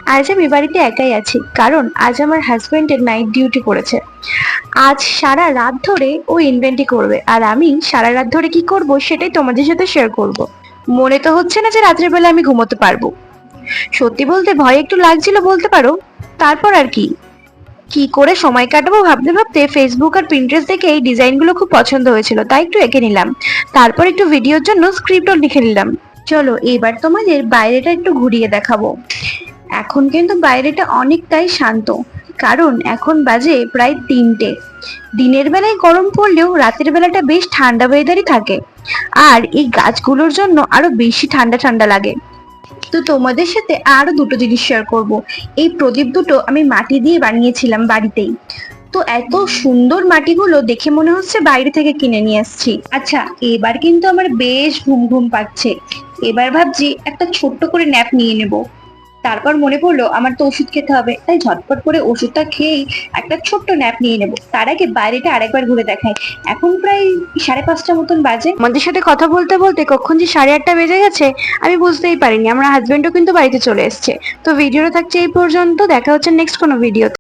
আজ আমি বাড়িতে একাই আছি, কারণ আজ আমার হাজবেন্ডের নাইট ডিউটি পড়েছে। আজ সারা রাত ধরে ও ইনভেন্টরি করবে, আর আমি সারা রাত ধরে কি করব সেটাই তোমাদের সাথে শেয়ার করব। মনে তো হচ্ছে না যে রাত্রের বেলা আমি ঘুমোতে পারবো। সত্যি বলতে ভয় একটু লাগছিল বলতে পারো। তারপর আর কি কি করে সময় কাটাবো ভাবতে ভাবতে ফেসবুক আর পিন্টারেস্ট দেখে এই ডিজাইনগুলো খুব পছন্দ হয়েছিল, তাই একটু এঁকে নিলাম। তারপর একটু ভিডিওর জন্য স্ক্রিপ্টও লিখে নিলাম। চলো এবার তোমাদের বাইরেটা একটু ঘুরিয়ে দেখাবো। এখন কিন্তু বাইরেটা অনেকটাই শান্ত, কারণ এখন বাজে প্রায় 3টে। দিনের বেলায় গরম পড়লেও রাতের বেলাটা বেশ ঠান্ডা ওয়েদারই থাকে, আর এই গাছগুলোর জন্য আরো বেশি ঠান্ডা ঠান্ডা লাগে। তো তোমাদের সাথে আরো দুটো জিনিস শেয়ার করব। এই প্রদীপ দুটো আমি মাটি দিয়ে বানিয়েছিলাম বাড়িতেই। তো এত সুন্দর মাটিগুলো দেখে মনে হচ্ছে বাইরে থেকে কিনে নিয়ে আসছি। আচ্ছা, এবার কিন্তু আমার বেশ ঘুম ঘুম পাচ্ছে। এবার ভাবছি একটা ছোট্ট করে ন্যাপ নিয়ে নেব। তারপর মনে পড়লো আমার তো ওষুধ খেতে হবে, তাই ঝটপট করে ওষুধটা খেয়েই একটা ছোট্ট ন্যাপ নিয়ে নেব। তার আগে বাইরেটা আরেকবার ঘুরে দেখাই। এখন প্রায় 5:30 মতন বাজে। আমাদের সাথে কথা বলতে বলতে কখন যে 8:30 বেজে গেছে আমি বুঝতেই পারিনি। আমার হাজবেন্ডও কিন্তু বাড়িতে চলে এসেছে। তো ভিডিওটা থাকছে এই পর্যন্ত, দেখা হচ্ছে নেক্সট কোনো ভিডিও।